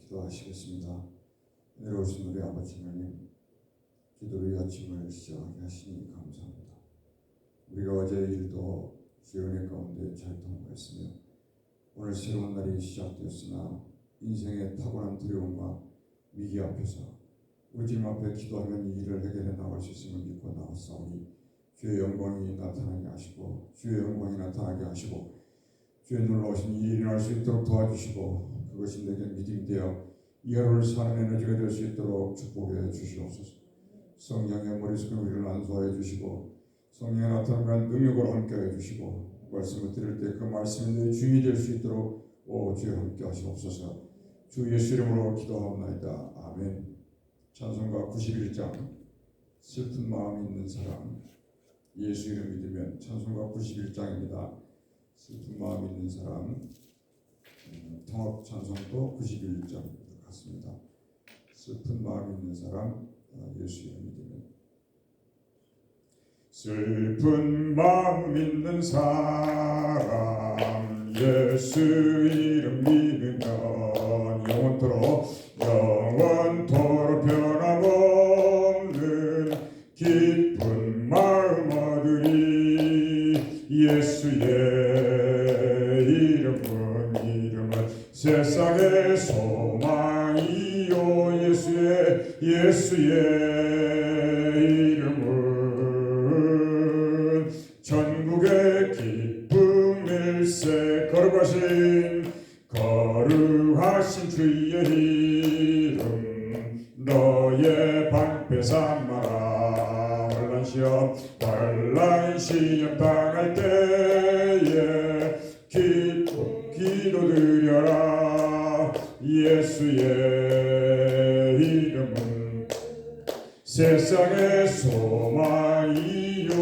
기도하시겠습니다. 내려오신 우리 아버지 하나님, 기도로 이 아침을 시작하게 하시니 감사합니다. 우리가 어제의 일도 주의 은혜 가운데 잘 통과했으며 오늘 새로운 날이 시작되었으나 인생의 타고난 두려움과 위기 앞에서 우리 주님 앞에 기도하면 이 일을 해결해 나갈 수 있음을 믿고 나왔사오니 주의 영광이 나타나게 하시고 주의 영광이 나타나게 하시고 주의 놀라우신 일이 일어날 수 있도록 도와주시고 그것이 내게 믿음이 되어 이 하루를 사는 에너지가 될 수 있도록 축복해 주시옵소서. 성령의 머릿속에 우리를 안수하여 주시고 성령의 나타나는 능력으로 함께해 주시고 말씀을 들을 때 그 말씀이 내 주인이 될 수 있도록 주여 함께 하시옵소서. 주 예수 이름으로 기도하옵나이다. 아멘. 찬송가 91장 슬픈 마음이 있는 사람, 예수 이름 믿으면 찬송가 91장입니다. 슬픈 마음이 있는 사람, 통합 찬송도 91장 같습니다. 슬픈 마음이 있는 사람, 예수 이름 믿으면. 슬픈 마음 있는 사람, 예수 이름 믿으면 영원토록 변함없는 기쁜 마음 얻으리. 예수의 이름은 세상의 소망이요. 예수의 이름은 전국의 기쁨일세. 거룩하신 주의 이름 너의 방패 삼아라. 환난 시험 당할 때에 기도드려라. 예수의 이름은 세상의 소망이요.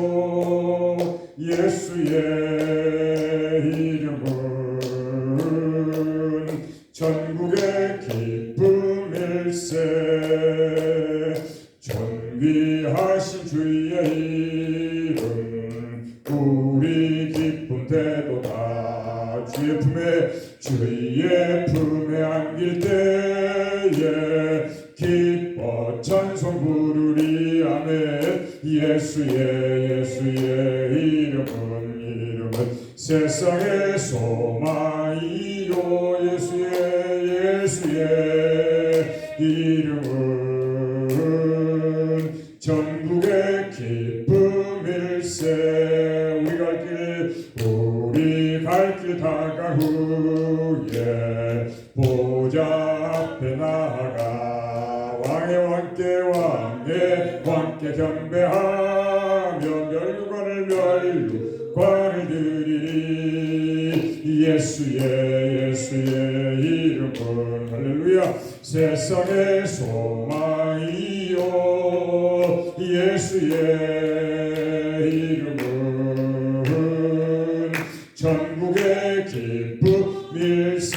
예수의 이름은 전국의 기쁨일세. 존귀하신 주의 이름 우리 기쁨 되도다. 주의 품에 안길 때에 기뻐 찬송 부르리. 아멘. 예수의 이름은 세상의 소망이요. 예수의 이름은 전국의 기쁨일세. 우리 갈 길 다가 후에 보좌 앞에 나아가 왕의 왕께 경배하며 멸관을 드리리. 예수의 이름은 할렐루야 세상의 소망이요. 예수의 이름은 전국의 기쁨일세.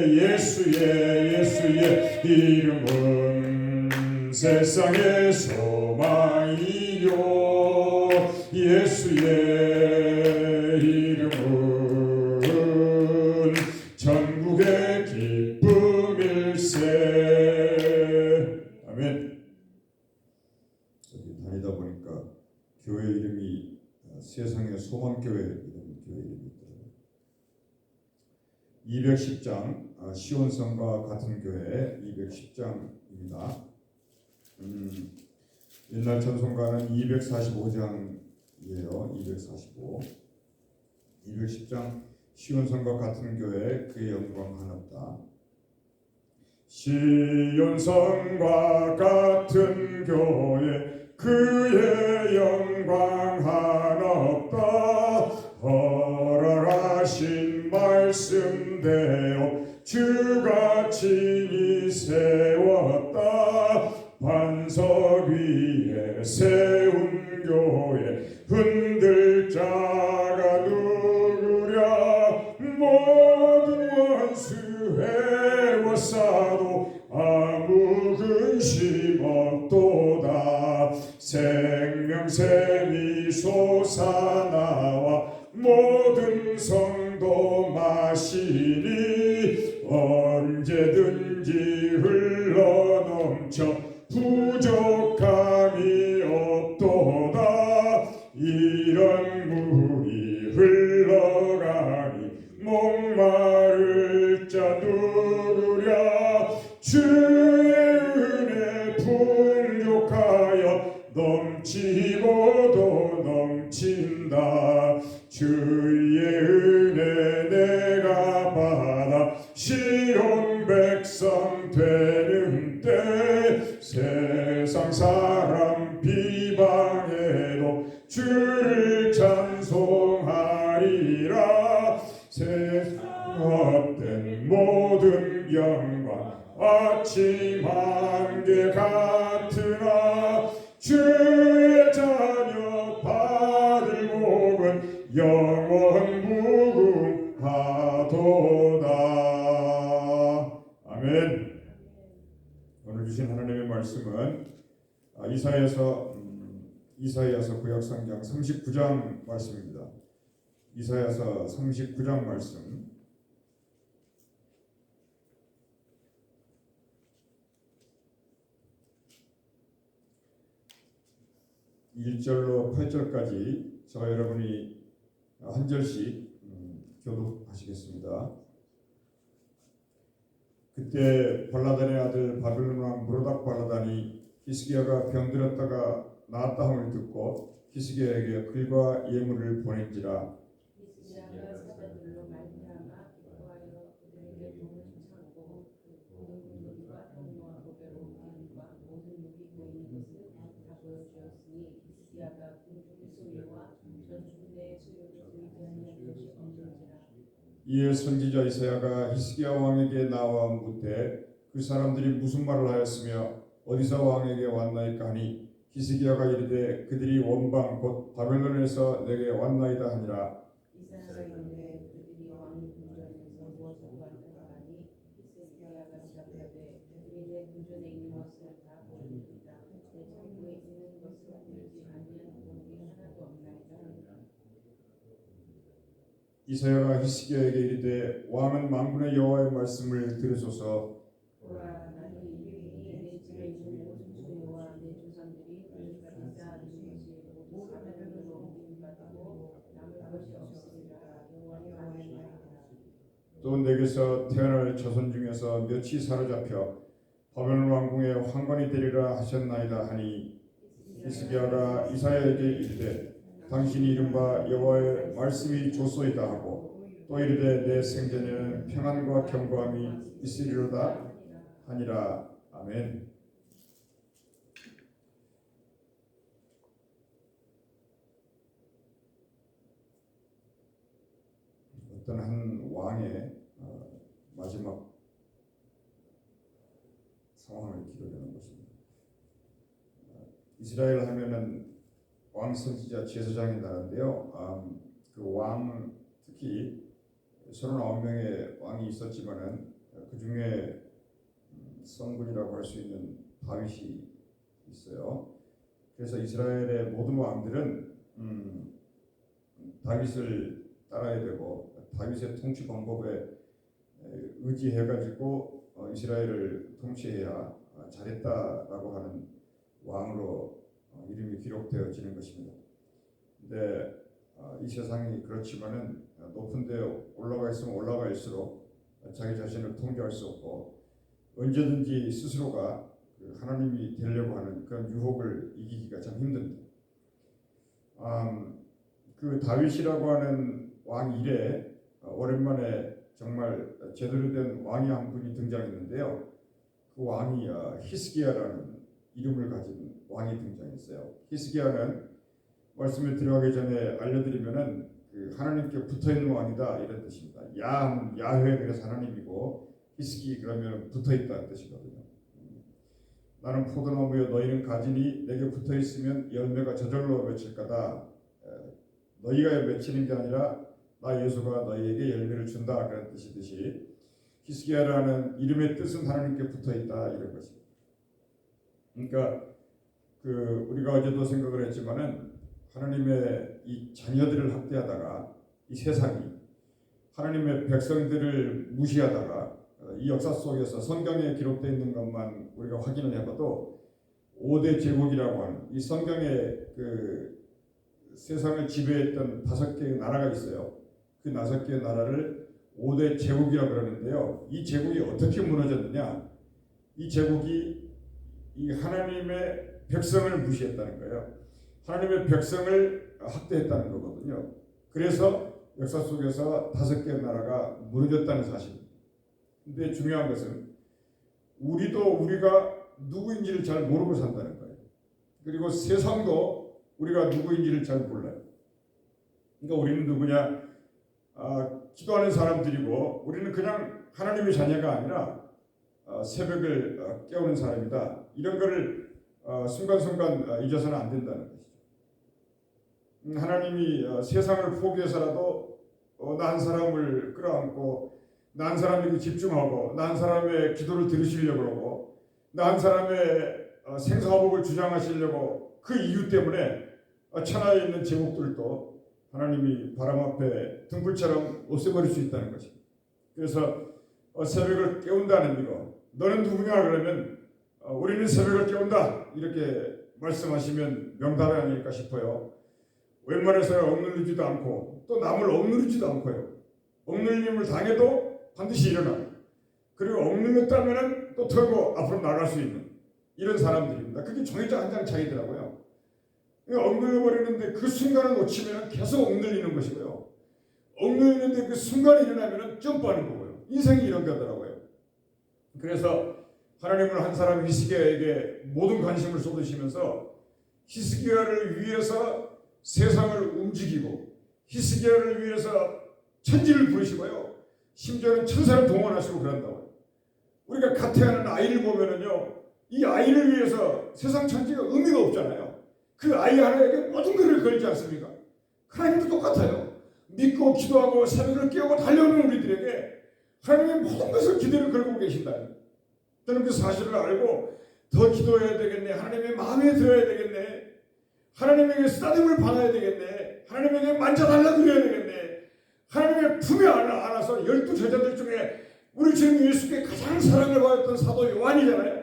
예수의 이름은 세상의 소망이요. 예수의 이름은 전국의 기쁨일세. 아멘. 여기 다니다 보니까 교회 이름이 세상의 소망교회 이런 교회 이름이 있더라고요. 210장 시온성과 같은 교회 210장입니다. 옛날 찬송가는 245장이에요. 210장 시온성과 같은 교회 그의 영광 하나없다. 시온성과 같은 교회 그의 영광 하나없다. 허락하신 말씀대로 주가 친히 세웠다. 반석 위에 세운 교회 흔들 자가 누구랴. 모든 원수 해워싸도 아무 근심 없도다. 생명샘이 솟아나와 모든 성도 마시니 언제 시온 백성 되는 때 세상 사람 비방해도 주를 찬송하리라. 세상 헛된 모든 영광 아침 안개 같으나 주의 자녀 받을 복은 영원 무궁하도다. 아멘. 오늘 주신 하나님의 말씀은 이사야서 구약성경 39장 말씀입니다. 이사야서 39장 말씀 1절로 8절까지 저와 여러분이 한 절씩 교독하시겠습니다. 그때 발라단의 아들 바벨론 왕 무로닥 발라단이 히스기야가 병들었다가 나았다 함을 듣고 히스기야에게 글과 예물을 보낸지라. 히스기야가 사자들로 말미암아 기뻐하여 그들에게 돈을 찾고 모든 군대와 통로와 보배로 기름과 모든 누비고 있는 것을 다 보여주었으니 히스기야가 군중의 소유와 전군대의 소유를 보이지 아니한 것이 없는지라. 이에 선지자 이사야가 히스기야 왕에게 나와 묻되 그 사람들이 무슨 말을 하였으며 어디서 왕에게 왔나이까 하니 히스기야가 이르되 그들이 원방 곧 바벨론에서 내게 왔나이다 하니라. 이사야가 이르되 그들이 왕의 궁전에서 무엇을 보았는가 하니 히스기야가 대답하되 그들이 내 궁전에 있는 것을 다 보여주리라. 내 창고에 있는 것을 보이지 아니한 돈이 하나도 없나이다 하니라. 이사야가 히스기야에게 이르되 왕은 만군의 여호와의 말씀을 들으소서. 보라, 나는 이르니 내 집에 있는 모든 소유와 내 조상들이 여기까지 쌓아둔 것이 모두 바벨론으로 옮김받고 남을 것이 없으리라. 여호와의 말이니라. 또 내게서 태어날 자손 중에서 몇이 사로잡혀 바벨론 왕궁의 황관이 되리라 하셨나이다 하니 히스기야가 이사야에게 이르되 당신이 이른바 여호와의 말씀이 좋소이다 하고 또 이르되 내 생전에는 평안과 견고함이 있으리로다 하니라. 아멘. 어떤 한 왕의 마지막 상황을 기록하는 것입니다. 이스라엘 하면은 왕 선지자 제사장의 나라인데요. 그 왕 특히 39명의 왕이 있었지만은 그 중에 성군이라고 할 수 있는 다윗이 있어요. 그래서 이스라엘의 모든 왕들은 다윗을 따라야 되고 다윗의 통치 방법에 의지해가지고 이스라엘을 통치해야 잘했다라고 하는 왕으로 이름이 기록되어지는 것입니다. 근데 이 세상이 그렇지만은 높은 데 올라가 있으면 올라갈수록 자기 자신을 통제할 수 없고 언제든지 스스로가 하나님이 되려고 하는 그런 유혹을 이기기가 참 힘듭니다. 그 다윗이라고 하는 왕 이래 오랜만에 정말 제대로 된 왕이 한 분이 등장했는데요. 그 왕이 히스기야라는 이름을 가진 왕이 등장했어요. 히스기야는 말씀을 들어가기 전에 알려드리면은 그 하나님께 붙어있는 왕이다 이런 뜻입니다. 야훼 그래서 하나님이고 히스기 그러면 붙어있다 뜻이거든요. 나는 포도나무여 너희는 가지니 내게 붙어있으면 열매가 저절로 맺힐 거다. 너희가 맺히는 게 아니라 나 예수가 너희에게 열매를 준다 그런 뜻이듯이 히스기야라는 이름의 뜻은 하나님께 붙어있다 이런 것입니다. 그러니까 우리가 어제도 생각을 했지만은 하나님의 이 자녀들을 학대하다가 이 세상이 하나님의 백성들을 무시하다가 이 역사 속에서 성경에 기록되어 있는 것만 우리가 확인을 해봐도 5대 제국이라고 하는 이 성경에 세상을 지배했던 5개의 나라가 있어요. 그 5개의 나라를 5대 제국이라고 그러는데요. 이 제국이 어떻게 무너졌느냐? 이 제국이 이 하나님의 백성을 무시했다는 거예요. 하나님의 백성을 학대했다는 거거든요. 그래서 역사 속에서 5개의 나라가 무너졌다는 사실입니다. 근데 중요한 것은 우리도 우리가 누구인지를 잘 모르고 산다는 거예요. 그리고 세상도 우리가 누구인지를 잘 몰라요. 그러니까 우리는 누구냐? 기도하는 사람들이고 우리는 그냥 하나님의 자녀가 아니라 새벽을 깨우는 사람이다. 이런 거를 순간순간 잊어서는 안 된다는 것이죠. 하나님이 세상을 포기해서라도 나 한 사람을 끌어안고 나 한 사람에게 집중하고 나 한 사람의 기도를 들으시려고 그러고 나 한 사람의 생사화복을 주장하시려고 그 이유 때문에 천하에 있는 제국들도 하나님이 바람 앞에 등불처럼 없애버릴 수 있다는 것입니다. 그래서 새벽을 깨운다는 이거 너는 누구냐 그러면 우리는 새벽을 깨운다 이렇게 말씀하시면 명답이 아닐까 싶어요. 웬만해서 억누르지도 않고 또 남을 억누르지도 않고요. 억눌림을 당해도 반드시 일어나고 그리고 억눌렸다면 또 털고 앞으로 나갈 수 있는 이런 사람들입니다. 그게 종이장 한 장 차이더라고요. 억눌려버리는데 그 순간을 놓치면 계속 억눌리는 것이고요. 억눌리는데 그 순간이 일어나면 점프하는 거고요. 인생이 이런 거더라고요. 그래서 하나님은 한 사람 히스기야에게 모든 관심을 쏟으시면서 히스기야를 위해서 세상을 움직이고 히스기야를 위해서 천지를 부르시고요. 심지어는 천사를 동원하시고 그런다고요. 우리가 가태하는 아이를 보면은요. 이 아이를 위해서 세상 천지가 의미가 없잖아요. 그 아이 하나에게 모든 것을 걸지 않습니까? 하나님도 똑같아요. 믿고 기도하고 새벽을 깨우고 달려오는 우리들에게 하나님의 모든 것을 기대를 걸고 계신다. 저는 그 사실을 알고 더 기도해야 되겠네. 하나님의 마음에 들어야 되겠네. 하나님에게 쓰다듬을 받아야 되겠네. 하나님에게 만져달라고 그래야 되겠네. 하나님의 품에 안아서 12제자들 중에 우리 주님 예수께 가장 사랑을 받았던 사도 요한이잖아요.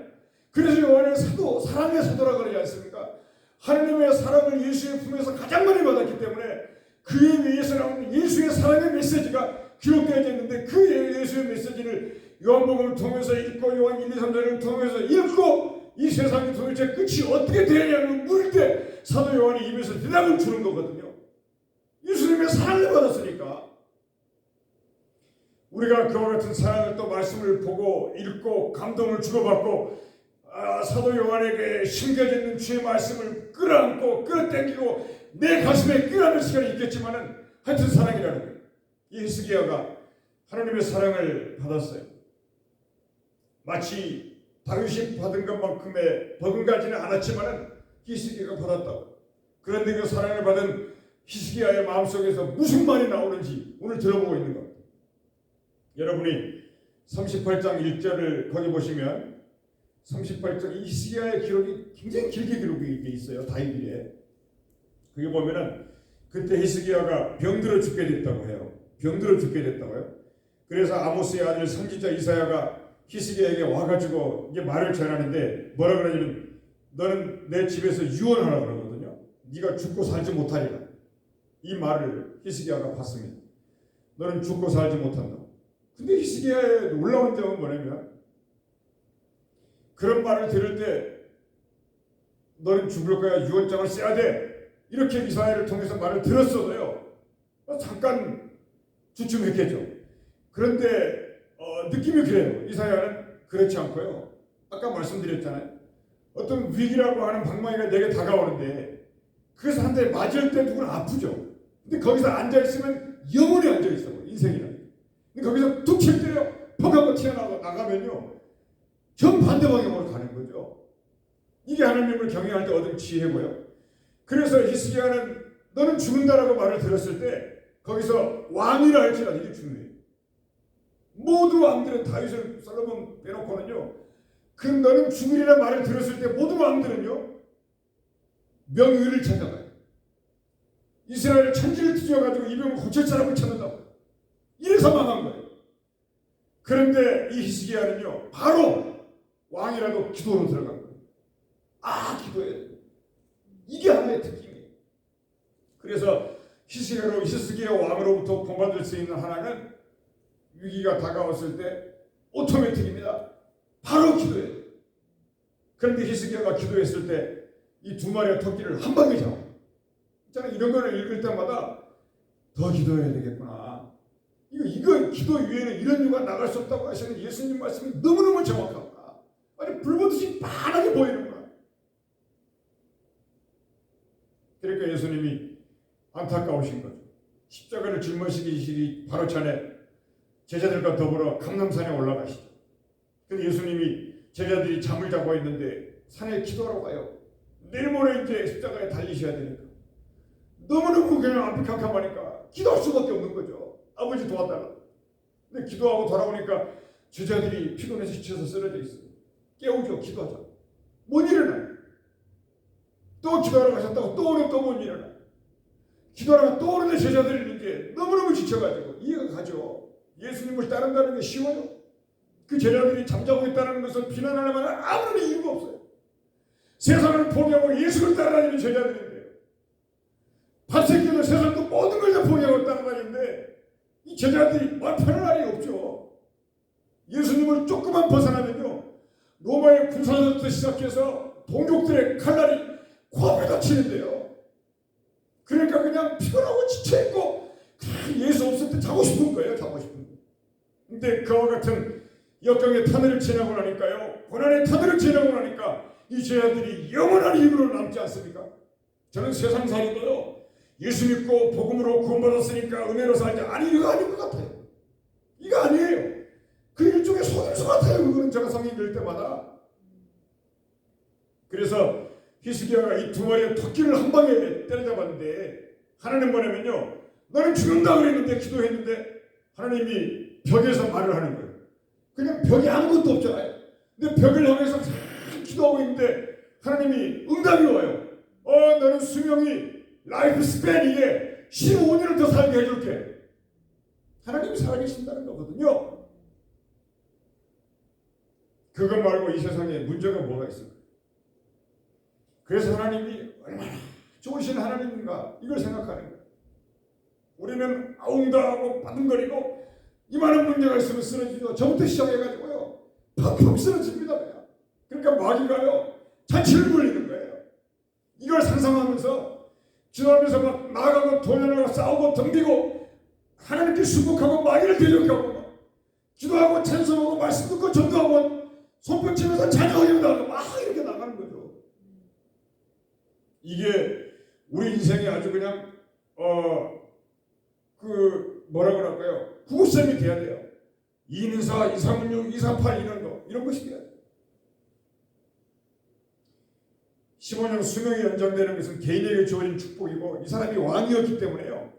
그래서 요한은 사도, 사랑의 사도라고 그러지 않습니까? 하나님의 사랑을 예수의 품에서 가장 많이 받았기 때문에 그에 의해서 나오는 예수의 사랑의 메시지가 기록되어 있는데 그 예수의 메시지를 요한복음을 통해서 읽고 요한 1, 2, 3절을 통해서 읽고 이 세상이 도대체 끝이 어떻게 되냐를 물을 때 사도 요한이 입에서 대답을 주는 거거든요. 예수님의 사랑을 받았으니까 우리가 그와 같은 사랑을 또 말씀을 보고 읽고 감동을 주고받고 사도 요한에게 심겨져 있는 주의 말씀을 끌어안고 끌어당기고 내 가슴에 껴안을 시간이 있겠지만은 하여튼 사랑이라는 거예요. 이 히스기야가 하나님의 사랑을 받았어요. 마치 다윗이 받은 것만큼의 버금가지는 않았지만은 히스기야가 받았다고. 그런데 그 사랑을 받은 히스기야의 마음속에서 무슨 말이 나오는지 오늘 들어보고 있는 겁니다. 여러분이 38장 1절을 거기 보시면 38장 히스기야의 기록이 굉장히 길게 기록이 돼 있어요. 다윗일에. 거기 보면은 그때 히스기야가 병들어 죽게 됐다고 해요. 병들어 죽게 됐다고요. 그래서 아모스의 아들 선지자 이사야가 히스기야에게 와가지고 이제 말을 전하는데 뭐라 그러냐면 너는 내 집에서 유언하라 그러거든요. 네가 죽고 살지 못하리라. 이 말을 히스기야가 받습니다. 너는 죽고 살지 못한다. 근데 히스기야의 놀라운 점은 뭐냐면 그런 말을 들을 때 너는 죽을 거야. 유언장을 써야 돼. 이렇게 이사야를 통해서 말을 들었어도요. 잠깐 주춤했겠죠. 그런데 느낌이 그래요. 이사야는 그렇지 않고요. 아까 말씀드렸잖아요. 어떤 위기라고 하는 방망이가 내게 다가오는데 그래서 한 대 맞을 때 누구는 아프죠. 근데 거기서 앉아있으면 영원히 앉아있어. 인생이라는. 근데 거기서 툭 칠 때요. 퍽 하고 튀어나가면요. 정반대 방향으로 가는 거죠. 이게 하나님을 경외할 때 얻은 지혜고요. 그래서 히스기야는 너는 죽는다라고 말을 들었을 때 거기서 왕이라 할지라도 이게 중요해요. 모두 왕들은 다윗을 솔로몬 빼놓고는요. 그 너는 죽으리라 말을 들었을 때 모두 왕들은요. 명의를 찾아가요. 이스라엘 천지를 뒤져가지고 이병을 고칠 사람을 찾는다고. 이래서 망한 거예요. 그런데 이 히스기야는요. 바로 왕이라도 기도로 들어간 거예요. 기도해야 돼요. 이게 하나의 특징이에요. 그래서 히스기야 왕으로부터 본받을 수 있는 하나는 위기가 다가왔을 때 오토매틱입니다. 바로 기도해야 돼요. 그런데 히스기야가 기도했을 때 이 두 마리의 토끼를 한 방에 잡아요. 저는 이런 거를 읽을 때마다 더 기도해야 되겠구나. 이거 기도 위에는 이런 이유가 나갈 수 없다고 하시는 예수님 말씀이 너무너무 정확합니다. 아니 불보듯이 환하게 보이는 거야. 그러니까 예수님이 안타까우신 거죠. 십자가를 짊어지시기 바로 전에 제자들과 더불어 감람산에 올라가시죠. 근데 예수님이 제자들이 잠을 자고 있는데 산에 기도하러 가요. 내일 모레 이제 십자가에 달리셔야 되니까 너무너무 그냥 앞이 캄캄하니까 기도할 수밖에 없는 거죠. 아버지 도와달라. 근데 기도하고 돌아오니까 제자들이 피곤해서 지쳐서 쓰러져 있어요. 깨우죠. 기도하자. 못 일어나요. 또 기도하러 가셨다고 또 오늘 또 못 일어나요. 기도하다가 또 오는데 제자들이 이제 너무너무 지쳐가지고 이해가 가죠. 예수님을 따른다는 게 쉬워요? 그 제자들이 잠자고 있다는 것을 비난할 만한 아무런 이유가 없어요. 세상을 포기하고 예수를 따라다니는 제자들인데요. 밥새끼도 세상도 모든 걸 다 포기하고 따라다니는데 이 제자들이 편할 날이 없죠. 예수님을 조금만 벗어나면요. 로마의 군사들부터 시작해서 동족들의 칼날이 코앞에다 치는데요. 그러니까 그냥 피곤하고 지쳐있고 예수 없을 때 자고 싶은 거예요. 자고 싶은 거. 근데 그와 같은 역경의 터널을 지나고 나니까요. 고난의 터널을 지나고 나니까 이 제자들이 영원한 힘으로 남지 않습니까? 저는 세상살이도요. 예수 믿고 복음으로 구원받았으니까 은혜로 살자. 아니 이거 아닌 것 같아요. 이거 아니에요. 그 일종의 속임수 같아요. 그거는 제가 성경 읽을 때마다. 그래서 히스기야가 이 두 마리의 토끼를 한 방에 때려잡았는데 하나님 뭐냐면요. 너는 죽는다 그랬는데 기도했는데 하나님이 벽에서 말을 하는 거예요. 그냥 벽에 아무것도 없잖아요. 근데 벽을 향해서 기도하고 있는데 하나님이 응답이 와요. 너는 수명이 라이프 스팬 이게 15년을 더 살게 해줄게. 하나님이 살아계신다는 거거든요. 그것 말고 이 세상에 문제가 뭐가 있을까? 그래서 하나님이 얼마나 좋으신 하나님인가 이걸 생각하는 거예요. 우리는 아웅다하고 바둥거리고 이만한 문제가 있으면 쓰러지죠. 저부터 시작해가지고요. 팍팍 쓰러집니다. 그냥. 그러니까 마귀가요. 잔치를 벌리는 거예요. 이걸 상상하면서 기도하면서 막 나가고 도전하고 싸우고 덤비고 하나님께 순복하고 마귀를 대적하고 막 기도하고 찬송하고 말씀 듣고 전도하고 손뼉치면서 찬양하고 나가고 막 이렇게 나가는 거죠. 이게 우리 인생이 아주 그냥 뭐라 그럴까요? 구구쌤이 돼야 돼요. 214, 236, 238 이런 것이 돼야 돼요. 15년 수명이 연장되는 것은 개인에게 주어진 축복이고 이 사람이 왕이었기 때문에요.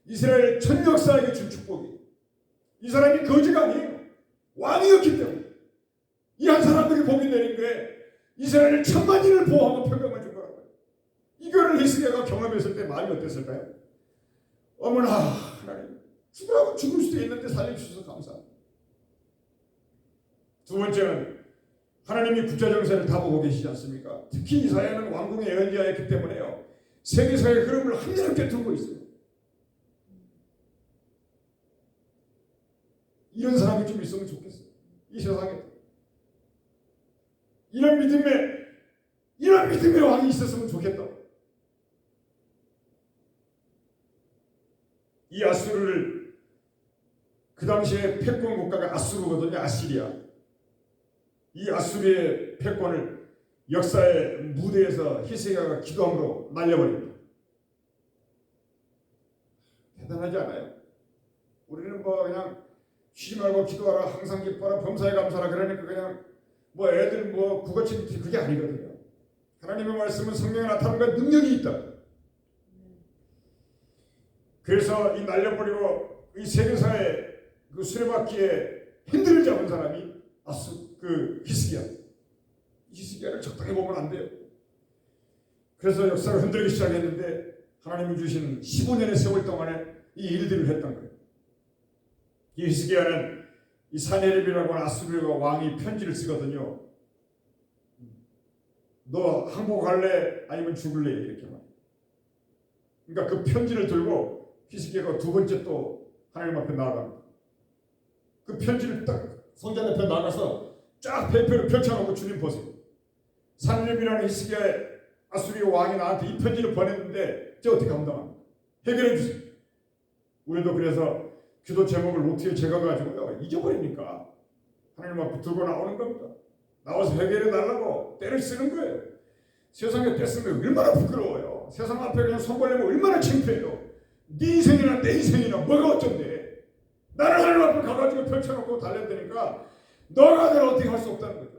이스라엘 전 역사에게 준 축복이. 이 사람이 거지가 아니에요. 왕이었기 때문에. 이 한 사람들이 복이 내린 게 이스라엘 1000만인을 보호하고 평강을 준 거라고요. 이거를 히스기야가 경험했을 때 마음이 어땠을까요? 어머나 하나님 죽으라고 죽을 수도 있는데 살려주셔서 감사합니다. 두 번째는 하나님이 국제정세를 다 보고 계시지 않습니까? 특히 이사야는 왕궁의 예언자였기 때문에요. 세계사의 흐름을 한여롭게 두고 있어요. 이런 사람이 좀 있으면 좋겠어요. 이 세상에. 이런 믿음의 왕이 있었으면 좋겠다. 이 아수르를 그 당시에 패권 국가가 아수르거든요. 아시리아. 이 아수르의 패권을 역사의 무대에서 히스기야가 기도함으로 날려버립니다. 대단하지 않아요? 우리는 뭐 그냥 쉬지 말고 기도하라, 항상 기뻐라, 범사에 감사하라 그러니까 그냥 뭐 애들 뭐 국어책 그게 아니거든요. 하나님의 말씀은 성경에 나타나는 능력이 있다. 그래서 이 날려버리고 이 세계사의 그 수레바퀴에 핸들을 잡은 사람이 히스기야를 적당히 보면 안 돼요. 그래서 역사를 흔들기 시작했는데 하나님이 주신 15년의 세월 동안에 이 일들을 했던 거예요. 이 히스기야는 이 사네립이라고 하는 아수르가 왕이 편지를 쓰거든요. 너 항복할래 아니면 죽을래 이렇게 말. 그러니까 그 편지를 들고 히스기야가 두 번째 또 하나님 앞에 나아갑니다. 그 편지를 딱 성전 앞에 나가서 쫙 배표를 펼쳐놓고 주님 보세요. 사네립이라는 히스기야의 아수르 왕이 나한테 이 편지를 보냈는데 저 어떻게 감당합니까? 해결해 주세요. 우리도 그래서 기도 제목을 노트에 적어가지고요 잊어버리니까 하나님 앞에 들고 나오는 겁니다. 나와서 회개를 달라고 때를 쓰는 거예요. 세상에 떼쓰면 얼마나 부끄러워요. 세상 앞에 그냥 손 벌리면 얼마나 창피해요. 네 인생이나 내 인생이나 뭐가 어쩐데. 나는 하나님 앞에 가가지고 펼쳐놓고 달려드니까 너가 내가 어떻게 할 수 없다는 거죠.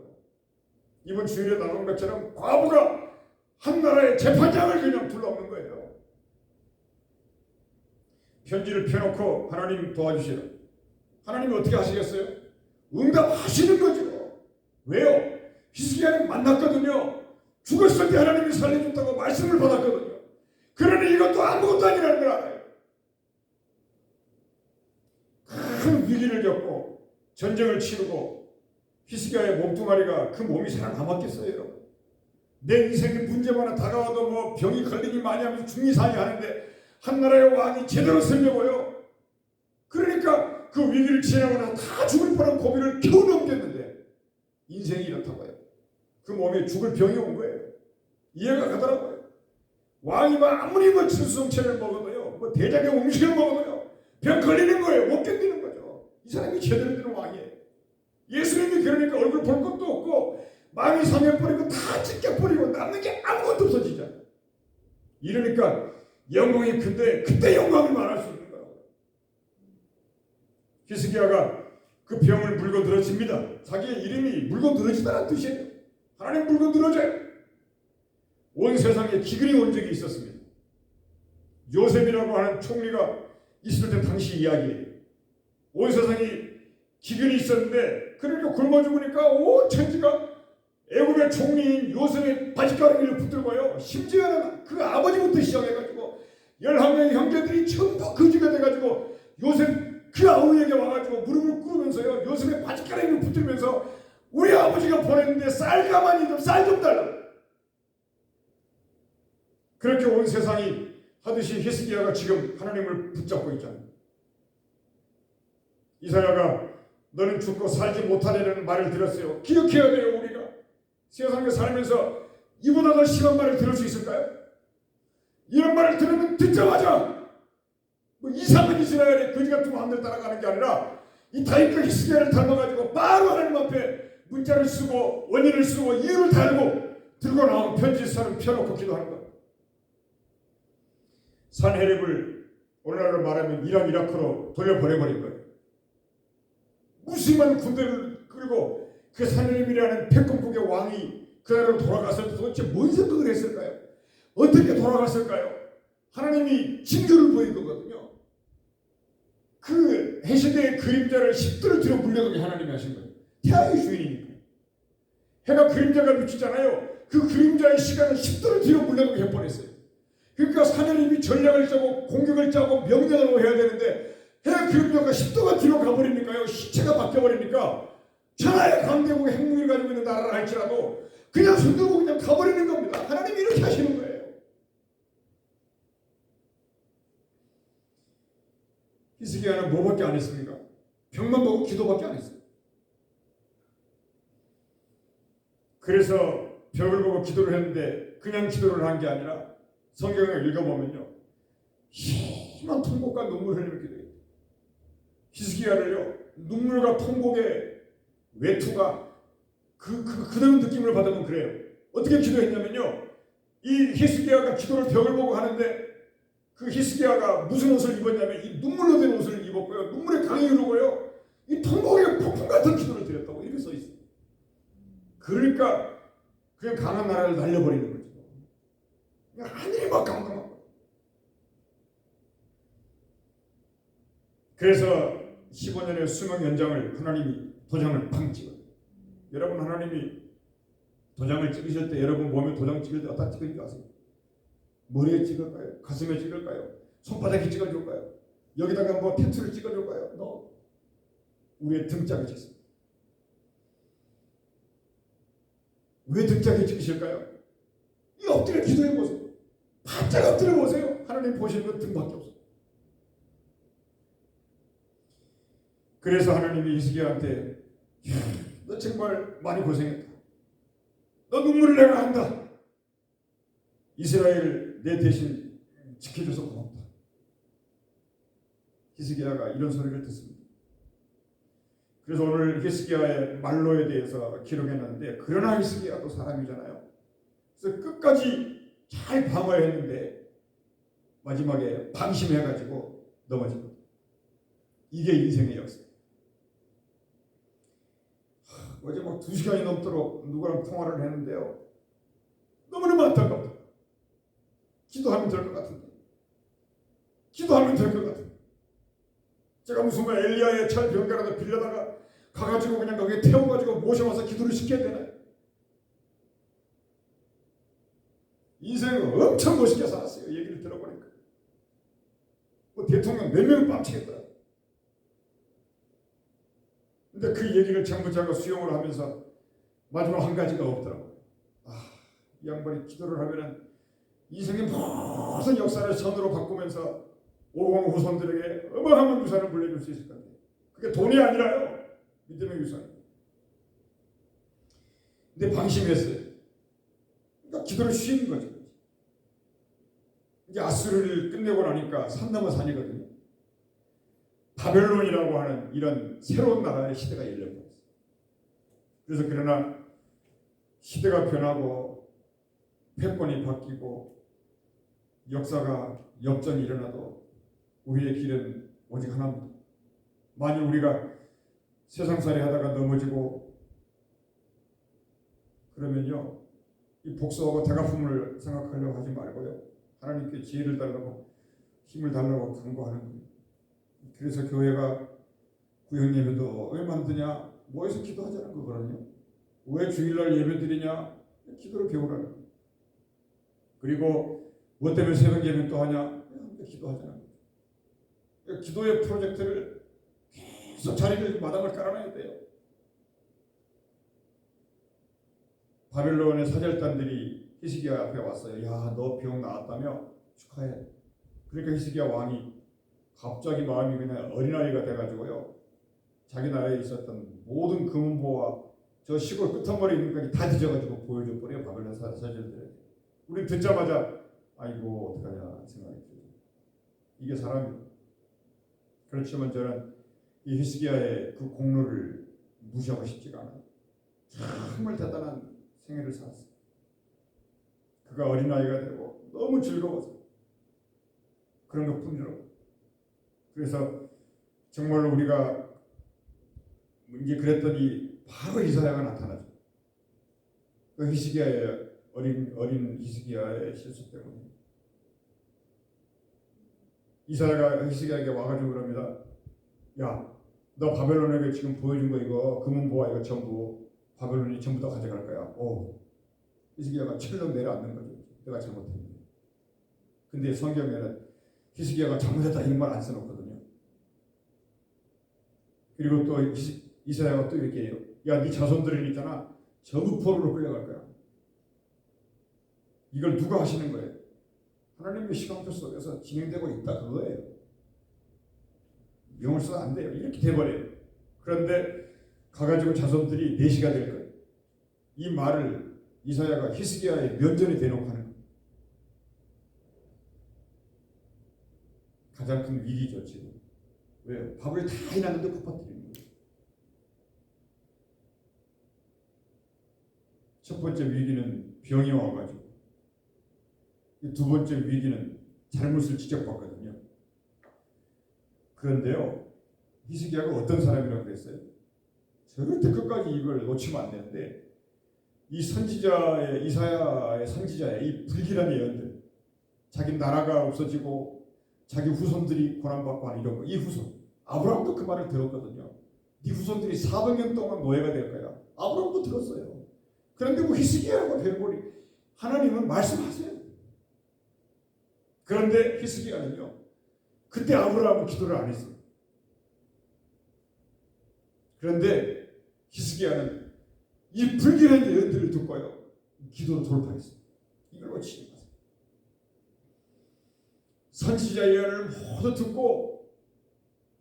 이번 주일에 나온 것처럼 과부가 한 나라의 재판장을 그냥 불러오는 거예요. 편지를 펴놓고 하나님 도와주시라. 하나님이 어떻게 하시겠어요? 응답하시는 거죠. 왜요? 히스기야는 만났거든요. 죽었을 때 하나님이 살려준다고 말씀을 받았거든요. 그러니 이것도 아무것도 아니라는 걸 알아요. 큰 위기를 겪고 전쟁을 치르고 히스기야의 몸뚱아리가 그 몸이 살아남았겠어요, 여러분? 내 인생에 문제가 하나 다가와도 뭐 병이 걸리기 많이 하면서 중이상이 하는데 한 나라의 왕이 제대로 쓰려고요. 그러니까 그 위기를 지나고 나서 다 죽을 뻔한 고비를 겨우 넘겼는데 인생이 이렇다고요. 그 몸에 죽을 병이 온 거예요. 이해가 가더라고요. 왕이 아무리 진수성체를 먹어도요, 대장의 음식을 먹어도요, 병 걸리는 거예요. 못 견디는 거죠. 이 사람이 제대로 된 왕이에요. 예수님이 그러니까 얼굴 볼 것도 없고 마음이 상해버리고 다 찢겨버리고 남는 게 아무것도 없어지잖아요. 이러니까 영광이 큰데 그때 영광을 말할 수 있는 거라고요. 히스기야가 그 병을 물고 늘어집니다. 자기의 이름이 물고 늘어지다는 뜻이에요. 하나님 물고 늘어져요. 온 세상에 기근이 온 적이 있었습니다. 요셉이라고 하는 총리가 있을 때 당시 이야기예요. 온 세상이 기근이 있었는데 그러니까 굶어 죽으니까 온 천지가 애굽의 총리인 요셉의 바짓가랑이를 붙들고요. 심지어는 그 아버지부터 시작해가지고 11명의 형제들이 전부 거지가 돼가지고 요셉 그 아우에게 와가지고 무릎을 꿇으면서요. 요셉의 바짓가랑이를 붙들면서 우리 아버지가 보냈는데 쌀 가마니 좀 쌀 좀 달라고. 그렇게 온 세상이 하듯이 히스기야가 지금 하나님을 붙잡고 있잖아요. 이사야가 너는 죽고 살지 못하려는 말을 들었어요. 기억해야 돼요. 우리가 세상에 살면서 이보다 더 심한 말을 들을 수 있을까요? 이런 말을 들으면 듣자마자 이상한 이스라엘의 거지 같은 마음대로 따라가는 게 아니라 이 다윗과 히스기야를 닮아가지고 바로 하나님 앞에 문자를 쓰고 원인을 쓰고 이유를 달고 들고 나온 편지서를 펴놓고 기도하는 거예요. 산헤립을 오늘날로 말하면 이라크로 돌려보내버린 거예요. 무심한 군대를 끌고 그 산헤립이라는 패권국의 왕이 그 나라로 돌아갔을 때 도대체 뭔 생각을 했을까요? 어떻게 돌아갔을까요? 하나님이 징조를 보인 거거든요. 그 해시대의 그림자를 10도를 뒤로 물려가게 하나님이 하신 거예요. 태양의 주인이니까. 해가 그림자가 비치잖아요. 그 그림자의 시간을 10도를 뒤로 물려가게 해버렸어요. 그러니까 산헤립이 전략을 짜고 공격을 짜고 명령을 해야 되는데 해 그림자가 10도가 뒤로 가버리니까요. 시체가 바뀌어버리니까 천하의 강대국의 핵무기를 가지고 있는 나라를 할지라도 그냥 손들고 그냥 가버리는 겁니다. 하나님이 이렇게 하시는 거예요. 히스기야는 뭐밖에 안 했습니까? 병만 보고 기도밖에 안 했어요. 그래서 벽을 보고 기도를 했는데 그냥 기도를 한 게 아니라 성경을 읽어보면요. 심한 통곡과 눈물을 흘리며 기도해요. 히스기야를요. 눈물과 통곡의 외투가 그런 느낌을 받으면 그래요. 어떻게 기도했냐면요. 이 히스기야가 기도를 벽을 보고 하는데 그 히스기야가 무슨 옷을 입었냐면 이 눈물로 된 옷을 입었고요. 눈물에 강이 흐르고요. 이 통곡의 폭풍 같은 기도를 드렸다고 이렇게 써 있어요. 그러니까 그냥 강한 나라를 날려버리는 거죠. 그냥 하늘이 막 깜깜하고. 그래서 15년의 수명 연장을 하나님이 도장을 팡 찍어요. 여러분 하나님이 도장을 찍으실 때 여러분 몸에 도장 찍을 때 어디다 찍을 줄 아세요? 머리에 찍을까요? 가슴에 찍을까요? 손바닥에 찍어줄까요? 여기다가 뭐 태투를 찍어줄까요? 너 우리의 등짝에 찍습니다. 왜 등짝에 찍으실까요? 이 엎드려 기도해 보세요. 바짝 엎드려 보세요. 하나님 보시는 건 등밖에 없어요. 그래서 하나님이 히스기야한테 너 정말 많이 고생했다. 너 눈물을 내가 한다. 이스라엘 내 대신 지켜줘서 고맙다. 히스기야가 이런 소리를 듣습니다. 그래서 오늘 히스기야의 말로에 대해서 기록했는데, 그러나 히스기야도 사람이잖아요. 그래서 끝까지 잘 방어했는데 마지막에 방심해가지고 넘어집니다. 이게 인생의 역사. 어제 막 2시간이 넘도록 누구랑 통화를 했는데요, 너무너무 안타깝다. 기도하면 될 것 같은데, 기도하면 될 것 같은데, 제가 무슨 뭐 엘리야의 철병가라도 빌려다가 가가지고 그냥 거기에 태워가지고 모셔와서 기도를 시켜야 되나요? 인생을 엄청 멋있게 살았어요. 얘기를 들어보니까 뭐 대통령 몇 명을 빡치겠다. 근데 그 얘기를 전부 자가 수용을 하면서 마지막 한 가지가 없더라고요. 이 양반이 기도를 하면은 인생의 모든 역사를 선으로 바꾸면서 50 후손들에게 어마어마한 유산을 물려줄 수 있을 건데, 그게 돈이 아니라요, 믿음의 유산. 근데 방심했어요. 그러니까 기도를 쉬는 거죠. 이제 아수르를 끝내고 나니까 산 넘어 산이거든요. 바벨론이라고 하는 이런 새로운 나라의 시대가 열려버렸어요. 그래서 그러나 시대가 변하고 패권이 바뀌고 역사가 역전이 일어나도 우리의 길은 오직 하나입니다. 만일 우리가 세상살이 하다가 넘어지고 그러면요, 이 복수하고 대가품을 생각하려고 하지 말고요, 하나님께 지혜를 달라고 힘을 달라고 간구하는 거예요. 그래서 교회가 구역예배도 왜 만드냐? 모여서 기도하자는 거거든요. 왜 주일날 예배 드리냐? 기도를 배우라는 거예요. 그리고 뭐 때문에 새벽 예배 또 하냐? 함께 기도하자는 거예요. 그러니까 기도의 프로젝트를 계속 자리를 마당을 깔아놔야 돼요. 바벨론의 사절단들이 히스기야 앞에 왔어요. 야, 너 병 나았다며? 축하해. 그러니까 히스기야 왕이 갑자기 마음이 그냥 어린아이가 돼가지고요, 자기 나라에 있었던 모든 금은보와 저 시골 끄트머리 있는 것까지 다 뒤져가지고 보여줘 버려요, 바벨론 사절들에게. 우리 듣자마자 아이고 어떡하냐 생각이 들어요. 이게 사람이에요. 그렇지만 저는 이 히스기야의 그 공로를 무시하고 싶지가 않아요. 정말 대단한 생애를 살았어요. 그가 어린아이가 되고 너무 즐거워서 그런 것뿐이라고. 그래서 정말로 우리가 이제 그랬더니 바로 이사야가 나타나죠. 그 히스기야의 어린 히스기야의 실수 때문에 이사야가 히스기야에게 와가지고 그럽니다. 야, 너 바벨론에게 지금 보여준 거 이거 금은보화 이거 전부 바벨론이 전부 다 가져갈 거야. 오, 히스기야가 철렁 내려앉는 거죠. 내가 잘못했는데. 근데 성경에는 히스기야가 잘못했다 이런 말 안 써놓거든요. 그리고 또 이사야가 또 이렇게 해요. 야, 네 자손들은 있잖아, 전부 포로로 끌려갈 거야. 이걸 누가 하시는 거예요? 하나님의 시간표 속에서 진행되고 있다 그거예요. 명을 써도 안 돼요. 이렇게 돼버려요. 그런데 가가지고 자손들이 내시가 될 거예요. 이 말을 이사야가 히스기야의 면전에 대놓고 하는 거예요. 가장 큰 위기죠 지금. 왜요? 밥을 다 해놨는데 굽어뜨리는 거예요. 첫 번째 위기는 병이 와가지고, 두 번째 위기는 잘못을 지적받거든요. 그런데요, 히스기야가 어떤 사람이라고 그랬어요? 절대 끝까지 이걸 놓치면 안 되는데, 이 선지자의 이사야의 선지자의 이 불길한 예언들, 자기 나라가 없어지고 자기 후손들이 고난받고 하는 이런 거, 이 후손, 아브라함도 그 말을 들었거든요. 네 후손들이 400년 동안 노예가 될 거야. 아브라함도 들었어요. 그런데 뭐 히스기야라고 별볼이, 하나님은 말씀하세요. 그런데 히스기야는요, 그때 아브라함은 기도를 안 했어요. 그런데 히스기야는 이 불길한 예언들을 듣고요, 기도로 돌파했어요. 이걸 놓치지 마세요. 선지자 예언을 모두 듣고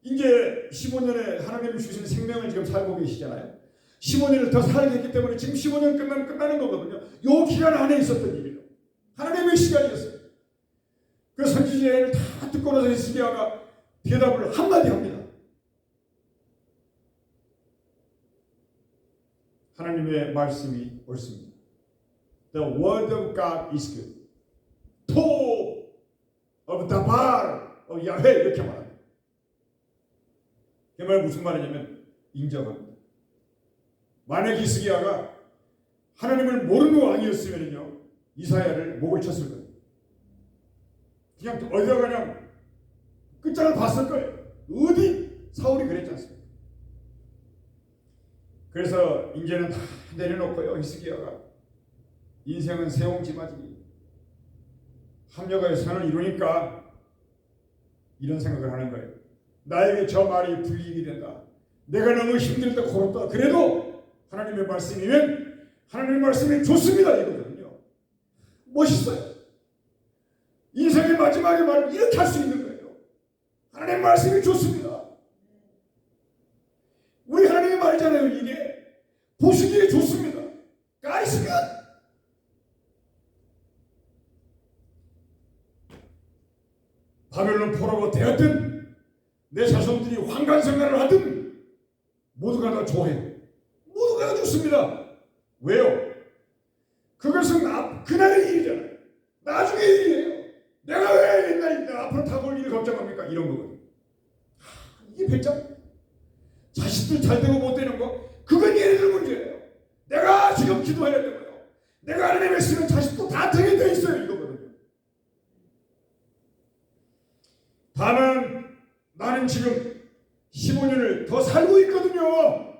이제 15년에 하나님이 주신 생명을 지금 살고 계시잖아요. 15년을 더 살게 했기 때문에 지금 15년 끝나면 끝나는 거거든요. 요 기간 안에 있었던 일이에요. 하나님의 시간이었어요. 그 선지자 예언을 다 듣고 나서 히스기야가 대답을 한마디 합니다. 하나님의 말씀이 옳습니다. The word of God is good. Top of the bar of Yahweh 이렇게 말합니다. 그 말 무슨 말이냐면 인정합니다. 만약 히스기야가 하나님을 모르는 왕이었으면요 이사야를 목을 쳤을 거예요. 그냥 어디다가 그냥 끝장을 봤을 거예요. 어디 사울이 그랬지 않습니까? 그래서 이제는 다 내려놓고요. 히스기야가 인생은 세옹지마지 합력하여 선을 이루니까 이런 생각을 하는 거예요. 나에게 저 말이 불이익이 된다. 내가 너무 힘들다 고롭다. 그래도 하나님의 말씀이면 하나님의 말씀이 좋습니다 이거거든요. 멋있어요. 인생의 마지막에 말을 이렇게 할 수 있는 거예요. 하나님의 말씀이 좋습니다. 우리 하나님의 말이잖아요. 이게 보시기에 좋습니다. God is good. 바벨론 포로가 되었든 내 자손들이 환관생활을 하든 모두가 다 좋아해요. 모두가 다 좋습니다. 왜요? 그것은 그날의 일이잖아요. 나중에 일이에요. 내가 왜 옛날 앞으로 다가올 일을 걱정합니까? 이런 거거든요. 이게 배짱. 자식들 잘 되고 못 되는 거 그건 얘네들 문제예요. 내가 지금 기도해야 되고요. 내가 하나님의 쓰면 자식도 다 되게 돼 있어요. 이거거든요. 다만 나는 지금 15년을 더 살고 있거든요.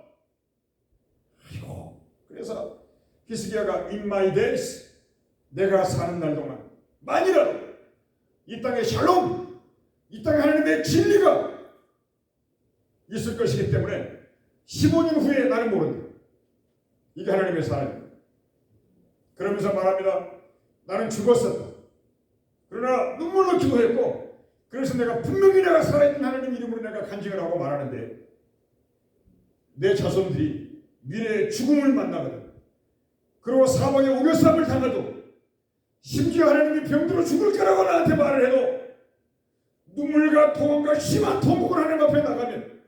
아이고, 그래서 히스기야가 in my days 내가 사는 날 동안 만이라도 이 땅에 샬롬, 이 땅에 하나님의 진리가 있을 것이기 때문에 15년 후에 나는 모른다. 이게 하나님의 사랑입니다. 그러면서 말합니다. 나는 죽었었다. 그러나 눈물로 기도했고 그래서 내가 분명히 내가 살아있는 하나님 이름으로 내가 간증을 하고 말하는데 내 자손들이 미래의 죽음을 만나거든. 그리고 사방에 오겨쌈을 당해도 심지어 하나님이 병들어 죽을 거라고 나한테 말을 해도 눈물과 통원과 심한 통곡을 하나님 앞에 나가면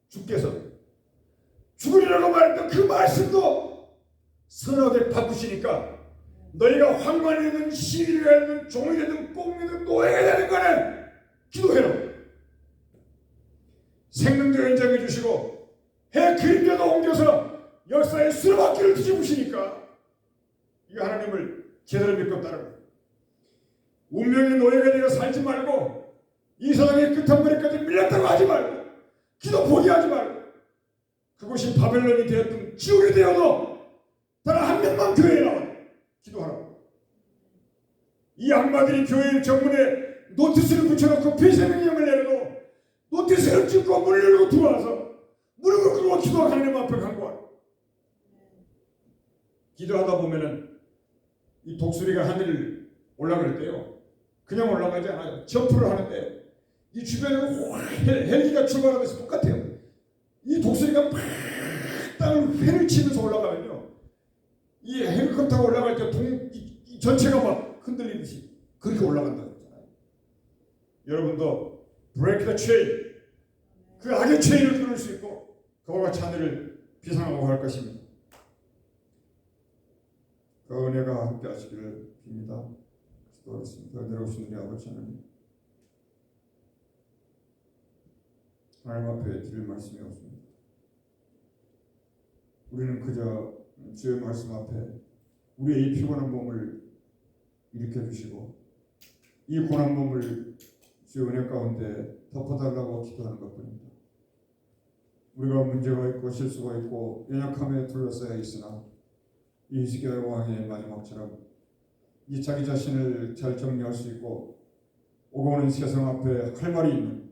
주께서 죽으리라고 말했던 그 말씀도 선하게 바꾸시니까 너희가 황관이 되든 시위가 되든 종이 되든 꽁이든 노예가 되는 거는 기도해라. 생명도 연장해 주시고 해 그림자도 옮겨서 역사의 수레바퀴를 뒤집으시니까 이 하나님을 제대로 믿고 따르고 운명의 노예가 되어 살지 말고 이 세상의 끝한머리까지 밀렸다고 하지 말고 기도 포기하지 말고 그곳이 바벨론이 되었든 지옥이 되어도 단 한 명만 교회에 나와 기도하라고. 이 악마들이 교회 정문에 노티스를 붙여놓고 폐쇄명령을 내려도 노티스를 찍고 문을 열고 들어와서 무릎을 꿇고 기도하고 하나님 앞에 간구하라. 기도하다 보면은 이 독수리가 하늘을 올라갈 때요 그냥 올라가지 않아요. 점프를 하는데 이 주변을 헬기가 출발하면서 똑같아요. 이 독수리가 막 땅을 회를 치면서 올라가면요 이 헬리콥터가 올라갈 때 이 전체가 막 흔들리듯이 그렇게 올라간다고 했잖아요. 여러분도 break the chain, 그 악의 체인을 끊을 수 있고 그와 같이 하늘을 비상하고 갈 것입니다. 그 은혜가 함께 하시기를 빕니다. 기도하겠습니다. 내려오신 우리 아버지 하나님, 하나님 앞에 드릴 말씀이 없습니다. 우리는 그저 주의 말씀 앞에 우리의 이 피곤한 몸을 일으켜 주시고 이 고난 몸을 주의 은혜 가운데 덮어달라고 기도하는 것뿐입니다. 우리가 문제가 있고 실수가 있고 연약함에 둘러싸여 있으나 이 히스기야 왕의 마지막처럼 이 자기 자신을 잘 정리할 수 있고 오고 오는 세상 앞에 할 말이 있는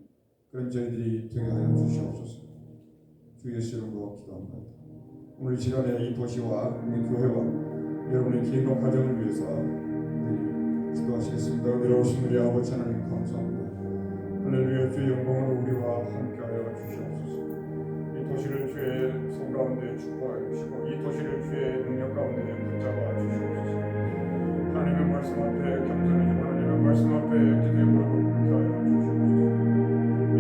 그런 저희들이 되게 하여 주시옵소서. 주 예수 이름으로 기도합니다. 오늘 이 시간에 이 도시와 우리 교회와 여러분의 기도 가정을 위해서 기도하시겠습니다. 내려오신 우리 아버지 하나님 감사합니다. 할렐루야. 주의 영광으로 우리와 함께하여 주시옵소서. 이 도시를 주의 손 가운데 축복하여 주시고 이 도시를 주의 능력 가운데 붙잡아 주시옵소서. 하나님의 말씀 앞에 겸손해지고 하나님의 말씀 앞에 기도의 무릎을 꿇게 하여 주시옵소서.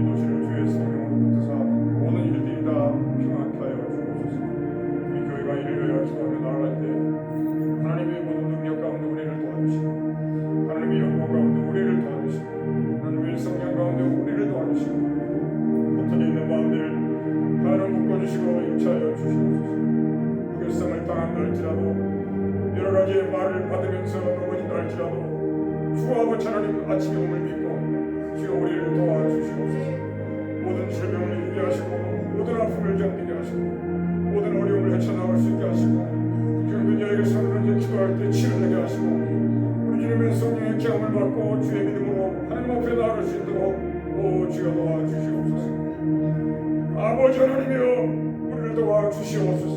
할지라도 주와 아버지 하나님 아침에 몸을 믿고 주여 우리를 도와주시옵소서. 모든 질병을 이기게 하시고 모든 아픔을 견디게 하시고 모든 어려움을 헤쳐나갈 수 있게 하시고 주님 여에게 서로는 기도할 때 치료되게 하시고 우리 주님의 성령의 기함을 받고 주의 믿음으로 하나님 앞에 나아갈 수 있도록 오 주여 도와주시옵소서. 아버지 하나님이여 우리를 도와주시옵소서.